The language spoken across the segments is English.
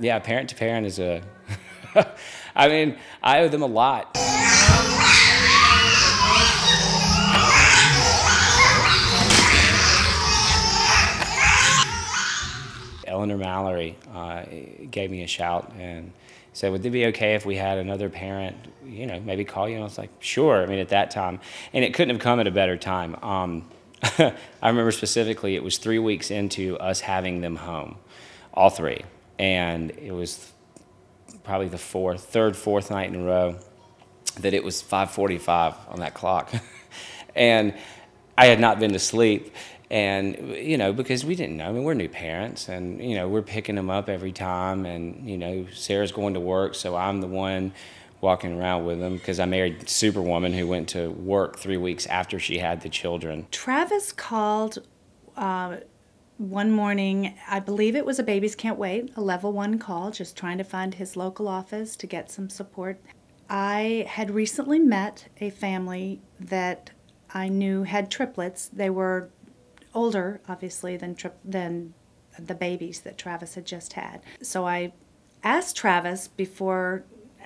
Yeah, parent to parent is a, I mean, I owe them a lot. Eleanor Mallory gave me a shout and said, would it be okay if we had another parent, maybe call you? And I was like, sure. I mean, at that time, and it couldn't have come at a better time. I remember specifically, it was 3 weeks into us having them home, all three. And it was probably the fourth night in a row that it was 5:45 on that clock. And I had not been to sleep. And, because we didn't know, I mean, we're new parents and, we're picking them up every time. And, Sarah's going to work, so I'm the one walking around with them because I married Superwoman who went to work 3 weeks after she had the children. Travis called one morning, I believe it was a Babies Can't Wait, a level 1 call, just trying to find his local office to get some support. I had recently met a family that I knew had triplets. They were older, obviously, than the babies that Travis had just had. So I asked Travis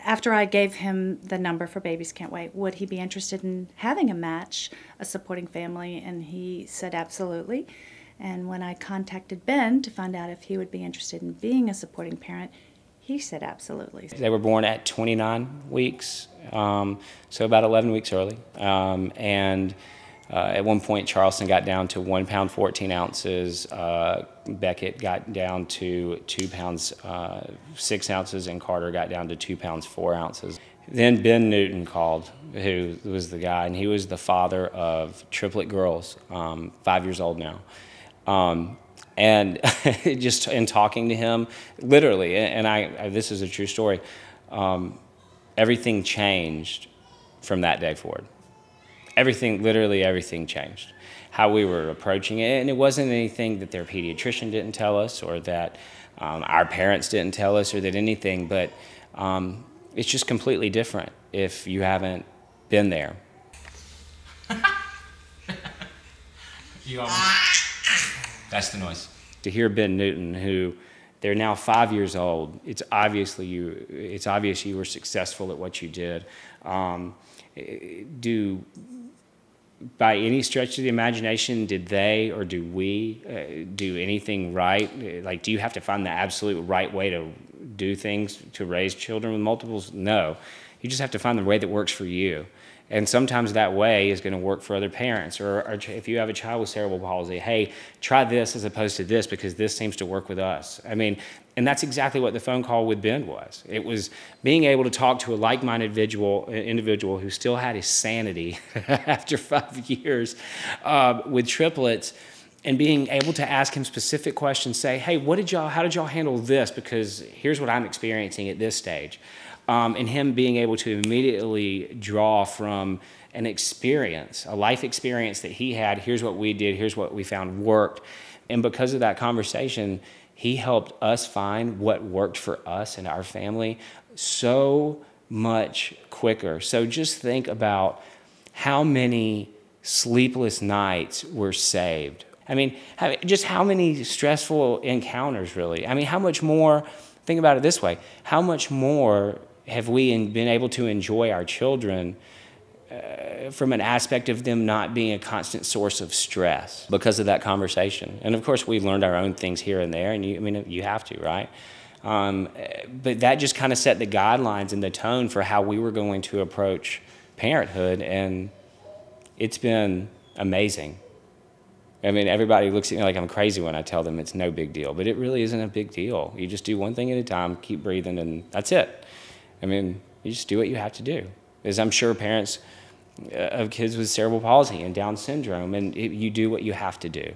after I gave him the number for Babies Can't Wait, would he be interested in having a match, a supporting family, and he said absolutely. And when I contacted Ben to find out if he would be interested in being a supporting parent, he said absolutely. They were born at 29 weeks, so about 11 weeks early. At one point, Charleston got down to 1 pound 14 ounces. Beckett got down to 2 pounds 6 ounces, and Carter got down to 2 pounds 4 ounces. Then Ben Newton called, who was the guy, and he was the father of triplet girls, 5 years old now. And just in talking to him, literally, and this is a true story, everything changed from that day forward. Literally everything changed. How we were approaching it, and it wasn't anything that their pediatrician didn't tell us or that our parents didn't tell us or that anything, but it's just completely different if you haven't been there. That's the noise. To hear Ben Newton, who they're now 5 years old, it's obvious you were successful at what you did. By any stretch of the imagination, did they or do we do anything right? Like, do you have to find the absolute right way to do things to raise children with multiples? No. You just have to find the way that works for you. And sometimes that way is going to work for other parents. Or if you have a child with cerebral palsy, hey, try this as opposed to this because this seems to work with us. I mean, and that's exactly what the phone call with Ben was. It was being able to talk to a like-minded individual who still had his sanity after 5 years with triplets, and being able to ask him specific questions, say, hey, how did y'all handle this? Because here's what I'm experiencing at this stage. And him being able to immediately draw from an experience, a life experience that he had. Here's what we did. Here's what we found worked. And because of that conversation, he helped us find what worked for us and our family so much quicker. So just think about how many sleepless nights were saved. I mean, just how many stressful encounters, really. I mean, how much more, think about it this way, how much more have we been able to enjoy our children from an aspect of them not being a constant source of stress because of that conversation? And of course, we've learned our own things here and there, and you have to, right? But that just kind of set the guidelines and the tone for how we were going to approach parenthood, and it's been amazing. I mean, everybody looks at me like I'm crazy when I tell them it's no big deal, but it really isn't a big deal. You just do one thing at a time, keep breathing, and that's it. I mean, you just do what you have to do. As I'm sure parents of kids with cerebral palsy and Down syndrome, and you do what you have to do.